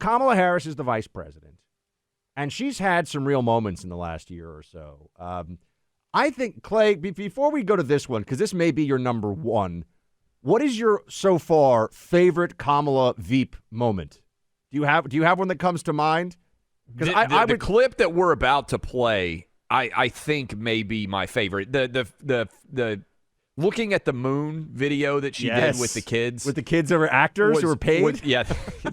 Kamala Harris is the vice president, and she's had some real moments in the last year or so. I think, Clay, before we go to this one, because this may be your number one, what is your, so far, favorite Kamala Veep moment? Do you have one that comes to mind? Because the clip that we're about to play, I think may be my favorite. The looking at the moon video that she did with the kids. With the kids that were actors who were paid?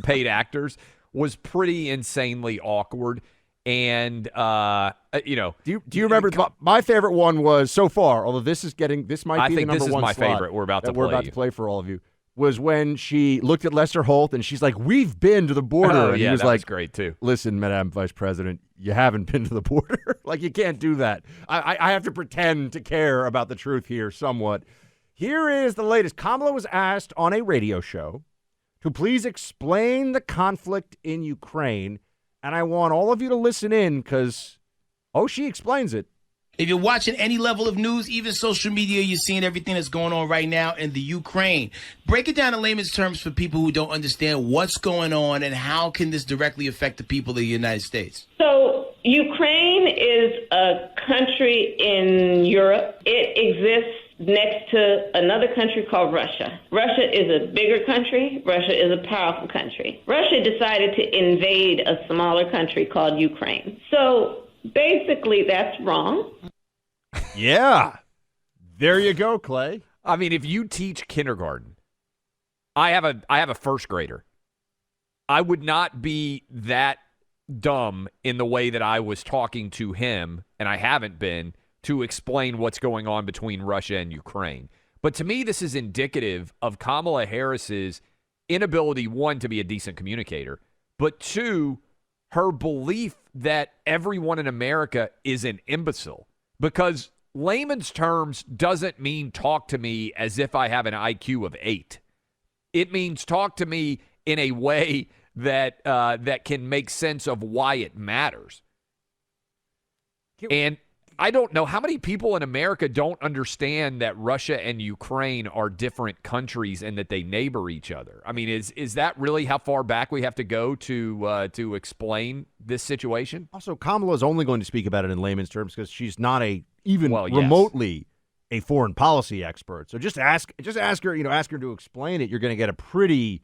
Paid actors was pretty insanely awkward. And, do you remember, my favorite one was so far, although this might be the number one I think this is my favorite we're about to play for all of you, was when she looked at Lester Holt and she's like, "We've been to the border." Oh, and yeah, he was that like, was great too. "Listen, Madam Vice President, you haven't been to the border." Like, you can't do that. I have to pretend to care about the truth here somewhat. Here is the latest. Kamala was asked on a radio show to please explain the conflict in Ukraine. And I want all of you to listen in because, she explains it. If you're watching any level of news, even social media, you're seeing everything that's going on right now in the Ukraine. Break it down in layman's terms for people who don't understand what's going on and how can this directly affect the people of the United States. So Ukraine is a country in Europe. It exists next to another country called Russia. Russia is a bigger country. Russia is a powerful country. Russia decided to invade a smaller country called Ukraine. So basically, that's wrong. Yeah. There you go, Clay. I mean, if you teach kindergarten, I have a first grader. I would not be that dumb in the way that I was talking to him, and I haven't been, to explain what's going on between Russia and Ukraine. But to me, this is indicative of Kamala Harris's inability, one, to be a decent communicator, but two, her belief that everyone in America is an imbecile. Because layman's terms doesn't mean talk to me as if I have an IQ of 8. It means talk to me in a way that that can make sense of why it matters. And I don't know how many people in America don't understand that Russia and Ukraine are different countries and that they neighbor each other. I mean, is that really how far back we have to go to explain this situation? Also, Kamala is only going to speak about it in layman's terms because she's not remotely a foreign policy expert. So just ask her, ask her to explain it. You're going to get a pretty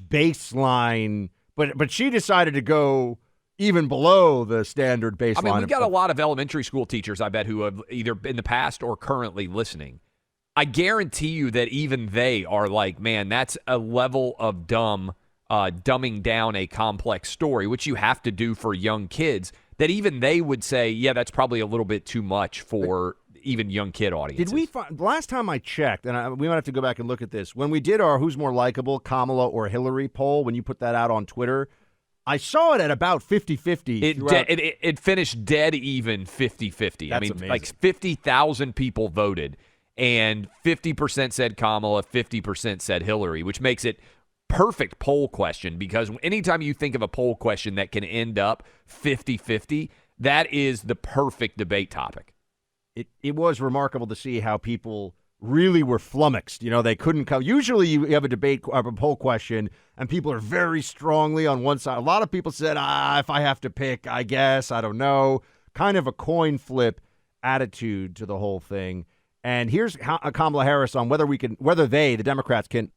baseline. But she decided to go even below the standard baseline. I mean, we've got a lot of elementary school teachers, I bet, who have either in the past or currently listening. I guarantee you that even they are like, man, that's a level of dumbing down a complex story, which you have to do for young kids, that even they would say, yeah, that's probably a little bit too much for even young kid audiences. Did we find, last time I checked, and we might have to go back and look at this, when we did our Who's More Likable, Kamala or Hillary poll, when you put that out on Twitter, I saw it at about 50-50. It finished dead even 50-50. I mean, amazing. like 50,000 people voted, and 50% said Kamala, 50% said Hillary, which makes it perfect poll question, because anytime you think of a poll question that can end up 50-50, that is the perfect debate topic. It was remarkable to see how people really were flummoxed. You know, they couldn't come. Usually you have a poll question, and people are very strongly on one side. A lot of people said, if I have to pick, I guess, I don't know. Kind of a coin flip attitude to the whole thing. And here's Kamala Harris on whether the Democrats, can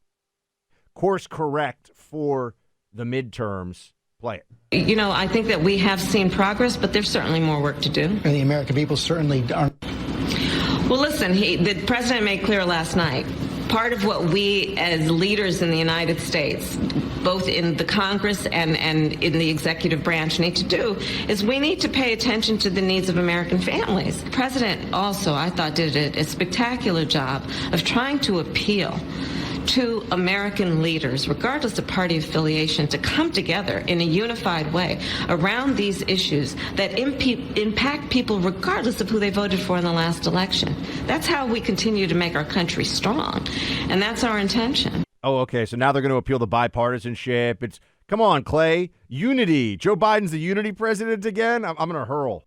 course correct for the midterms. Play it. You know, I think that we have seen progress, but there's certainly more work to do. And the American people certainly aren't. Well, listen, the president made clear last night, part of what we as leaders in the United States, both in the Congress and in the executive branch, need to do is we need to pay attention to the needs of American families. The president also, I thought, did a spectacular job of trying to appeal to American leaders, regardless of party affiliation, to come together in a unified way around these issues that impact people regardless of who they voted for in the last election. That's how we continue to make our country strong, and that's our intention. Oh, okay, so now they're going to appeal to bipartisanship. Come on, Clay. Unity. Joe Biden's the unity president again? I'm going to hurl.